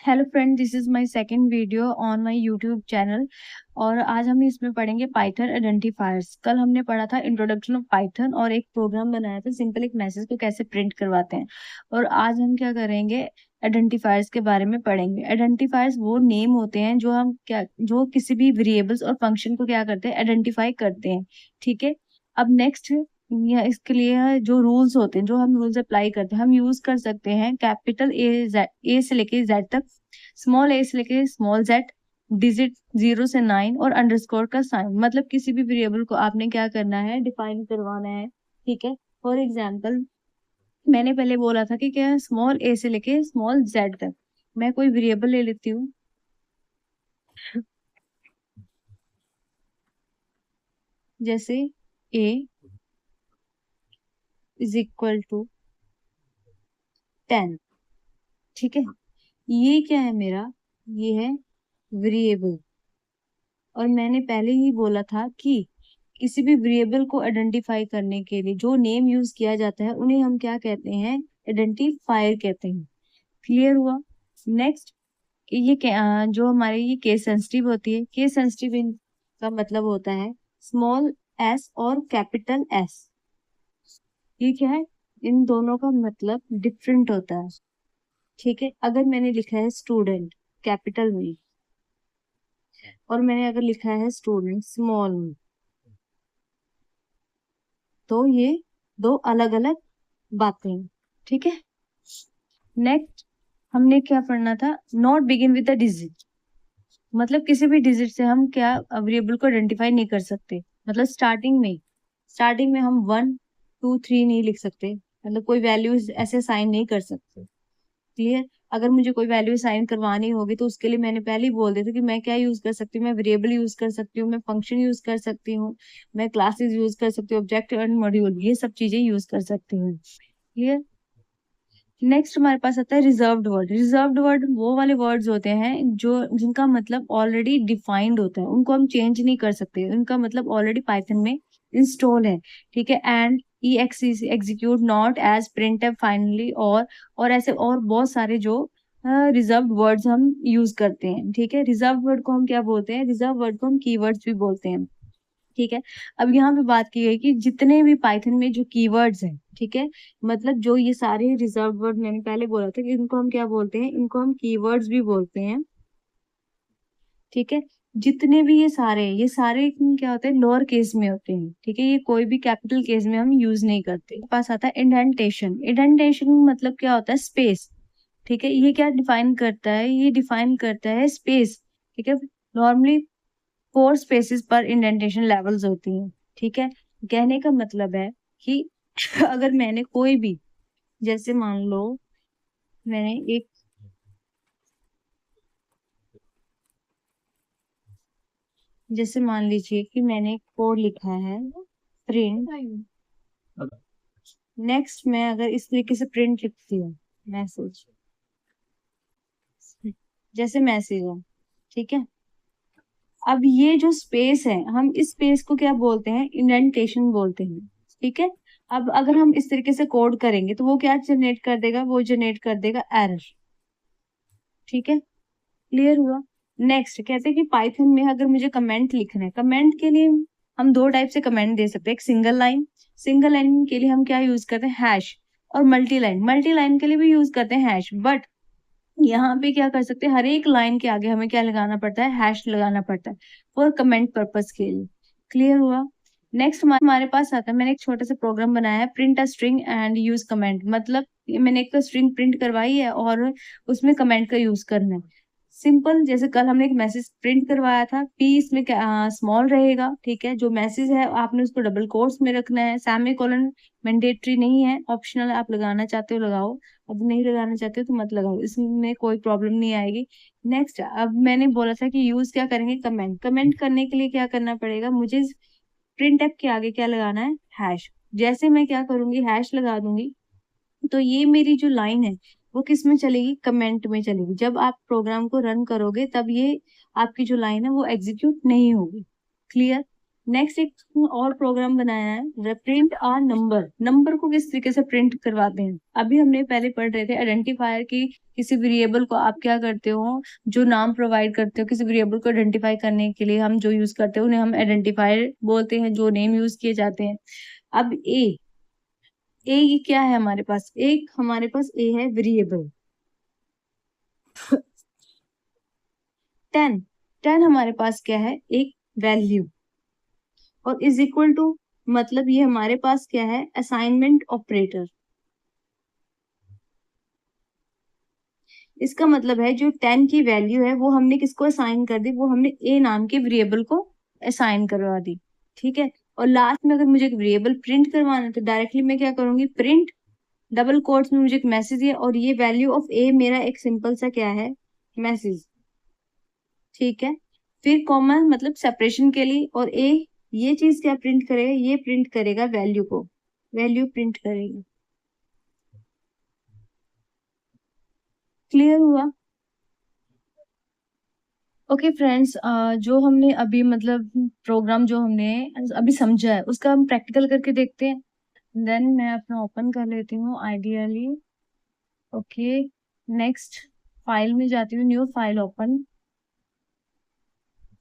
Hello friend, this is my second video on my YouTube channel. और आज हम इसमें पढ़ेंगे पाइथन आइडेंटिफायर्स। कल हमने पढ़ा था इंट्रोडक्शन ऑफ पाइथन और एक प्रोग्राम बनाया था सिंपल एक मैसेज को कैसे प्रिंट करवाते हैं। और आज हम क्या करेंगे, आइडेंटिफायर्स के बारे में पढ़ेंगे। आइडेंटिफायर्स वो नेम होते हैं जो किसी भी वेरिएबल्स और फंक्शन को क्या करते हैं, आइडेंटिफाई करते हैं। ठीक है। अब नेक्स्ट, या इसके लिए जो रूल्स होते हैं, जो हम रूल्स अप्लाई करते हैं, हम यूज कर सकते हैं कैपिटल ए से लेके जेड तक, स्मॉल ए से लेके स्मॉल जेड, डिजिट 0 से 9 और अंडरस्कोर का साइन। मतलब किसी भी वेरिएबल को आपने क्या करना है, डिफाइन करवाना है। ठीक है। फॉर एग्जाम्पल, मैंने पहले बोला था कि क्या स्मॉल ए से लेके स्मॉल जेड तक मैं कोई वेरिएबल ले लेती हूँ, जैसे ए इज इक्वल टू 10। ठीक है। ये क्या है मेरा, ये है वेरिएबल। और मैंने पहले ही बोला था कि किसी भी वेरिएबल को आइडेंटिफाई करने के लिए जो नेम यूज किया जाता है उन्हें हम क्या कहते हैं, आइडेंटिफायर कहते हैं। क्लियर हुआ। नेक्स्ट, जो हमारे ये केस सेंसिटिव होती है, केस सेंसिटिव का मतलब होता है स्मॉल एस और कैपिटल एस। ये क्या है, इन दोनों का मतलब डिफरेंट होता है। ठीक है। अगर मैंने लिखा है स्टूडेंट कैपिटल में और मैंने अगर लिखा है स्टूडेंट स्मॉल में, तो ये दो अलग अलग बातें हैं। ठीक है। नेक्स्ट, हमने क्या पढ़ना था, not begin with the digit. मतलब किसी भी डिजिट से हम क्या वेरिएबल को आइडेंटिफाई नहीं कर सकते। मतलब स्टार्टिंग में हम 1 2 3 नहीं लिख सकते। मतलब कोई वैल्यू ऐसे साइन नहीं कर सकते। क्लियर। अगर मुझे कोई वैल्यू साइन करवानी होगी तो उसके लिए मैंने पहले ही बोल दिया था कि मैं क्या यूज कर सकती हूँ, मैं वेरिएबल यूज कर सकती हूँ, मैं फंक्शन यूज कर सकती हूँ, मैं क्लासेस यूज कर सकती हूँ, ऑब्जेक्ट एंड मॉड्यूल, ये सब चीजें यूज कर सकती हूँ। क्लियर। नेक्स्ट हमारे पास आता है रिजर्व्ड वर्ड। रिजर्व्ड वर्ड वो वाले वर्ड्स होते हैं जो जिनका मतलब ऑलरेडी डिफाइंड होता है, उनको हम चेंज नहीं कर सकते, उनका मतलब ऑलरेडी पाइथन में इंस्टॉल है। ठीक है। And execute not as print finally, और ऐसे और बहुत सारे जो रिजर्व्ड वर्ड्स हम यूज करते हैं। ठीक है। रिजर्व वर्ड को हम क्या बोलते हैं, रिजर्व वर्ड को हम कीवर्ड्स भी बोलते हैं। ठीक है। अब यहाँ पे बात की गई कि जितने भी पाइथन में जो कीवर्ड्स हैं, ठीक है, मतलब जो ये सारे रिजर्व वर्ड मैंने पहले बोला था कि इनको हम क्या बोलते हैं, इनको हम कीवर्ड्स भी बोलते हैं। ठीक है। जितने भी ये सारे क्या होते हैं, लोअर केस में होते हैं। ठीक है। ये कोई भी कैपिटल केस में हम यूज नहीं करते। पास आता है इंडेंटेशन। इंडेंटेशन मतलब क्या होता है, स्पेस। ठीक है। ये क्या डिफाइन करता है, ये डिफाइन करता है स्पेस। ठीक है। नॉर्मली 4 स्पेसिस पर इंडेंटेशन लेवल्स होती हैं। ठीक है। कहने का मतलब है कि अगर मैंने कोई भी, जैसे मान लो मैंने एक, जैसे मान लीजिए कि मैंने एक कोड लिखा है प्रिंट। नेक्स्ट, मैं अगर इस तरीके से प्रिंट लिखती हूँ, मैसेज, जैसे मैसेज है। ठीक है। अब ये जो स्पेस है, हम इस स्पेस को क्या बोलते हैं, इंडेंटेशन बोलते हैं। ठीक है। अब अगर हम इस तरीके से कोड करेंगे तो वो क्या जनरेट कर देगा, वो जनरेट कर देगा एरर। ठीक है। क्लियर हुआ। नेक्स्ट कहते हैं कि पाइथन में अगर मुझे कमेंट लिखना है, कमेंट के लिए हम दो टाइप से कमेंट दे सकते हैं। एक सिंगल लाइन के लिए हम क्या यूज करते हैं, हैश। और मल्टी लाइन के लिए भी यूज करते हैं हैश। बट यहाँ पे क्या कर सकते हैं, हर एक लाइन के आगे हमें क्या लगाना पड़ता है, हैश लगाना पड़ता है फॉर कमेंट पर्पस के लिए। क्लियर हुआ। नेक्स्ट हमारे पास आता है, मैंने एक छोटा सा प्रोग्राम बनाया है, print a string and use comment. मतलब मैंने एक स्ट्रिंग प्रिंट करवाई है और उसमें कमेंट का यूज करना है। सिंपल, जैसे कल हमने एक मैसेज प्रिंट करवाया था, पी इसमें स्मॉल रहेगा। ठीक है। जो मैसेज है आपने उसको डबल कोट्स में रखना है, सेमीकोलन मैंडेटरी नहीं है, ऑप्शनल, आप लगाना चाहते हो लगाओ, अब नहीं लगाना चाहते हो तो मत लगाओ, इसमें कोई प्रॉब्लम नहीं आएगी। नेक्स्ट, अब मैंने बोला था कि यूज क्या करेंगे, कमेंट। कमेंट करने के लिए क्या करना पड़ेगा मुझे, प्रिंट एफ के आगे क्या लगाना है, हैश। जैसे मैं क्या करूंगी, हैश लगा दूंगी, तो ये मेरी जो लाइन है वो किस में चलेगी, कमेंट में चलेगी। जब आप प्रोग्राम को रन करोगे तब ये आपकी जो लाइन है वो एग्जीक्यूट नहीं होगी। क्लियर। नेक्स्ट एक और प्रोग्राम बनाया है, प्रिंट आ नंबर। नंबर को किस तरीके से प्रिंट करवाते हैं, अभी हमने पहले पढ़ रहे थे आइडेंटिफायर की। किसी वेरिएबल को आप क्या करते हो, जो नाम प्रोवाइड करते हो किसी वेरिएबल को आइडेंटिफाई करने के लिए, हम जो यूज करते हैं उन्हें हम आइडेंटिफायर बोलते हैं, जो नेम यूज किए जाते हैं। अब ए ये क्या है हमारे पास, हमारे पास ए है वेरिएबल। 10 हमारे पास क्या है, एक वैल्यू। और इज इक्वल टू मतलब ये हमारे पास क्या है, असाइनमेंट ऑपरेटर। इसका मतलब है जो 10 की वैल्यू है वो हमने किसको असाइन कर दी, वो हमने ए नाम के वेरिएबल को असाइन करवा दी। ठीक है, और लास्ट में अगर मुझे एक वेरिएबल प्रिंट करवाना है तो डायरेक्टली मैं क्या करूंगी, प्रिंट डबल कोट्स में मुझे एक मैसेज दिया और ये वैल्यू ऑफ ए मेरा एक सिंपल सा क्या है, मैसेज। ठीक है, फिर कॉमा मतलब सेपरेशन के लिए, और ए ये चीज क्या प्रिंट करेगा, ये प्रिंट करेगा वैल्यू को, वैल्यू प्रिंट करेगा। क्लियर हुआ? ओके फ्रेंड्स, जो हमने अभी मतलब प्रोग्राम जो हमने अभी समझा है उसका हम प्रैक्टिकल करके देखते हैं। देन मैं अपना ओपन कर लेती हूँ आइडियली। ओके, नेक्स्ट फाइल में जाती हूँ, न्यू फाइल ओपन।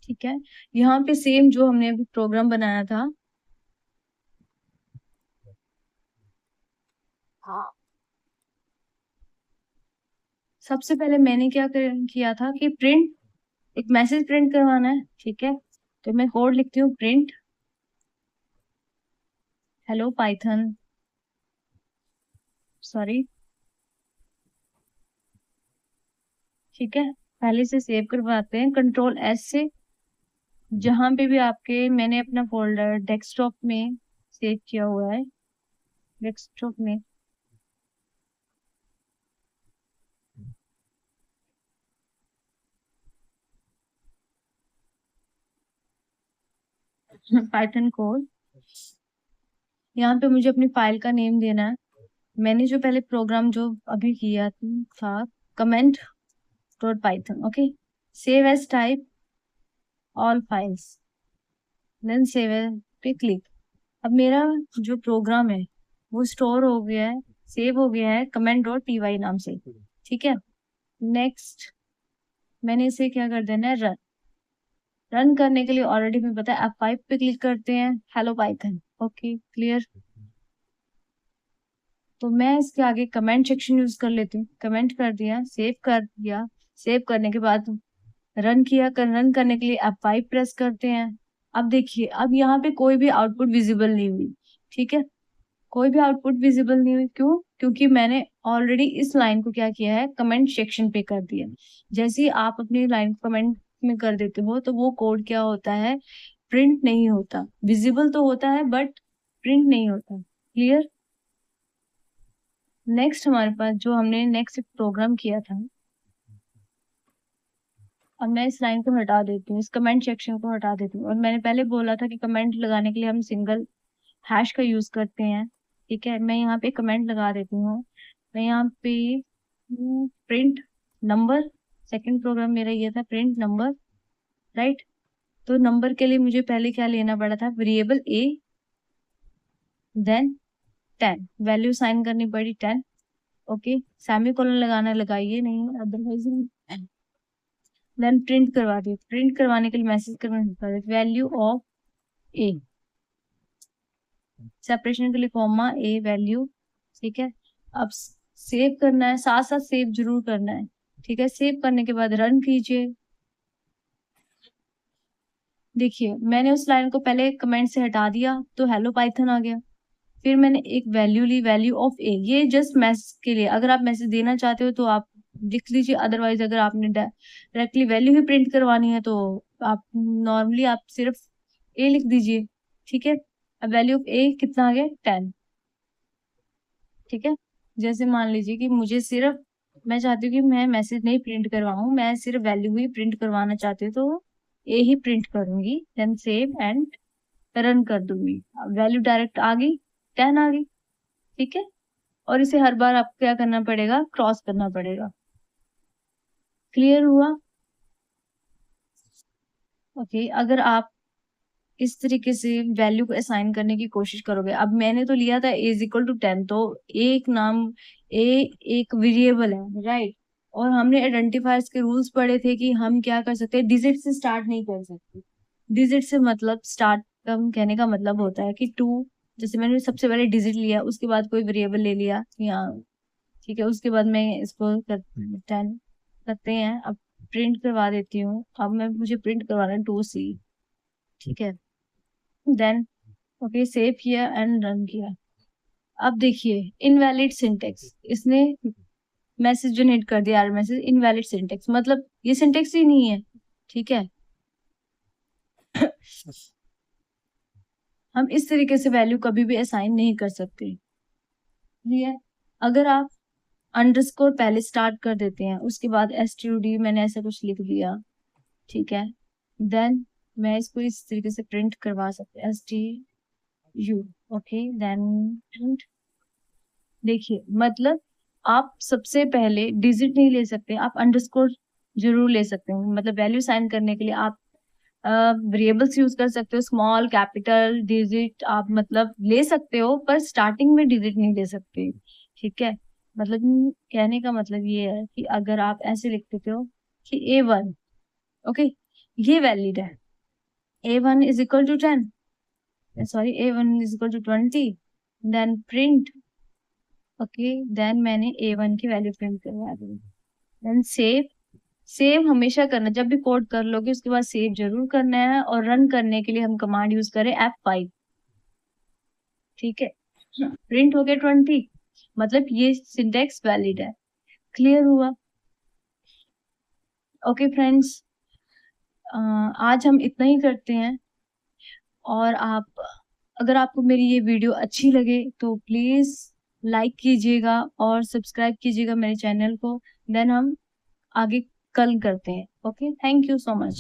ठीक है, यहाँ पे सेम जो हमने अभी प्रोग्राम बनाया था, हाँ, सबसे पहले मैंने क्या किया था कि प्रिंट, एक मैसेज प्रिंट करवाना है। ठीक है, तो मैं कोड लिखती हूँ, प्रिंट हेलो पाइथन, सॉरी। ठीक है, पहले से सेव करवाते हैं कंट्रोल एस से। जहां पे भी आपके, मैंने अपना फोल्डर डेस्कटॉप में सेव किया हुआ है, डेस्कटॉप में। पाइथन कोड, यहाँ पे मुझे अपनी फाइल का नेम देना है। मैंने जो पहले प्रोग्राम जो अभी किया था, comment dot python. Okay, save as type all files, then save as पे क्लिक। अब मेरा जो प्रोग्राम है वो स्टोर हो गया है, सेव हो गया है कमेंट डॉट पी वाई नाम से। ठीक है, नेक्स्ट मैंने इसे क्या कर देना है, रन। रन करने के लिए ऑलरेडी हमें पता है, F5 पे क्लिक करते हैं, हेलो पाइथन। Okay clear. तो मैं इसके आगे कमेंट सेक्शन यूज कर लेती हूँ, कमेंट कर दिया, सेव कर दिया। सेव करने के बाद रन किया, रन करने के लिए F5 प्रेस करते हैं। अब देखिए, अब यहाँ पे कोई भी आउटपुट विजिबल नहीं हुई। ठीक है, कोई भी आउटपुट विजिबल नहीं हुई, क्यों? क्योंकि मैंने ऑलरेडी इस लाइन को क्या किया है, कमेंट सेक्शन पे कर दिया। जैसे ही आप अपनी लाइन को कमेंट में कर देते हो तो वो कोड क्या होता है, प्रिंट नहीं होता, विजिबल तो होता है बट प्रिंट नहीं होता। क्लियर? नेक्स्ट हमारे पास जो हमने नेक्स्ट प्रोग्राम किया था, अब मैं इस लाइन को हटा देती हूँ, इस कमेंट सेक्शन को हटा देती हूँ। और मैंने पहले बोला था कि कमेंट लगाने के लिए हम सिंगल हैश का यूज करते हैं। ठीक है, मैं यहाँ पे कमेंट लगा देती हूँ। मैं यहाँ पे प्रिंट नंबर, सेकंड प्रोग्राम मेरा ये था प्रिंट नंबर, राइट। तो नंबर के लिए मुझे पहले क्या लेना पड़ा था, वेरिएबल ए, देन 10, वैल्यू साइन करनी पड़ी 10। ओके, सेमी कोलन लगाना लगाइए नहीं, अदरवाइज देन प्रिंट करवा दी। प्रिंट करवाने के लिए मैसेज करना, वैल्यू ऑफ ए, सेपरेशन के लिए कॉमा ए वैल्यू। ठीक है, अब सेव करना है, साथ साथ सेव जरूर करना है। ठीक है, सेव करने के बाद रन कीजिए। देखिए, मैंने उस लाइन को पहले कमेंट से हटा दिया तो हेलो पाइथन आ गया। फिर मैंने एक वैल्यू ली, वैल्यू ऑफ ए, ये जस्ट मैसेज के लिए, अगर आप मैसेज देना चाहते हो तो आप लिख लीजिए, अदरवाइज अगर आपने डायरेक्टली वैल्यू ही प्रिंट करवानी है तो आप नॉर्मली आप सिर्फ ए लिख दीजिए। ठीक है, अब वैल्यू ऑफ ए कितना आ गया, 10। ठीक है, जैसे मान लीजिए कि मुझे सिर्फ, मैं चाहती हूँ कि मैं मैसेज नहीं प्रिंट करवाऊँ, मैं सिर्फ वैल्यू ही प्रिंट करवाना चाहती हूँ, तो ए ही प्रिंट करूंगी, देन सेव एंड रन कर दूंगी। वैल्यू डायरेक्ट आ गई, 10 आ गई। ठीक है, और इसे हर बार आपको क्या करना पड़ेगा, क्रॉस करना पड़ेगा। क्लियर हुआ? ओके, अगर आप इस तरीके से वैल्यू को असाइन करने की कोशिश करोगे। अब मैंने तो लिया था a इज इक्वल टू 10, तो एक नाम a एक वेरिएबल है, राइट। और हमने आइडेंटिफायर्स के रूल्स पढ़े थे कि हम क्या कर सकते हैं, डिजिट से स्टार्ट नहीं कर सकते। डिजिट से मतलब स्टार्ट कहने का मतलब होता है कि 2, जैसे मैंने सबसे पहले डिजिट लिया, उसके बाद कोई वेरिएबल ले लिया या ठीक है, उसके बाद मैं इसको 10 करते हैं। अब प्रिंट करवा देती हूँ। अब मुझे प्रिंट करवाना है 2C, ठीक है। देन ओके, सेव किया एंड रन किया। अब देखिए इनवैलिड सिंटेक्स, इसने मैसेज जनरेट कर दिया, मैसेज इनवैलिड सिंटेक्स, मतलब ये सिंटेक्स ही नहीं है, ठीक है। हम इस तरीके से वैल्यू कभी भी असाइन नहीं कर सकते, ठीक है। अगर आप अंडरस्कोर पहले स्टार्ट कर देते हैं, उसके बाद std मैंने ऐसा कुछ लिख दिया, ठीक है, देन मैं इसको इस तरीके से प्रिंट करवा सकते stu, ओके, देन प्रिंट। देखिए मतलब आप सबसे पहले डिजिट नहीं ले सकते, आप अंडरस्कोर जरूर ले सकते हो। मतलब वैल्यू साइन करने के लिए आप वेरिएबल्स यूज कर सकते हो, स्मॉल कैपिटल डिजिट आप मतलब ले सकते हो, पर स्टार्टिंग में डिजिट नहीं ले सकते, ठीक है। मतलब कहने का मतलब ये है कि अगर आप ऐसे लिख देते हो कि a1, ओके, ये वैलिड है, a1 is equal to 10, sorry a1 is equal to 20, then print, okay, then मैंने a1 की वैल्यू प्रिंट करवा दी, देन सेव। सेव हमेशा करना, जब भी कोड कर लोगे उसके बाद सेव जरूर करना है, और रन करने के लिए हम कमांड यूज करें F5, ठीक है। प्रिंट हो गया 20, मतलब ये सिंटेक्स वैलिड है। क्लियर हुआ? ओके फ्रेंड्स, आज हम इतना ही करते हैं। और आप, अगर आपको मेरी ये वीडियो अच्छी लगे तो प्लीज लाइक कीजिएगा और सब्सक्राइब कीजिएगा मेरे चैनल को। देन हम आगे कल करते हैं। Okay, thank you so much.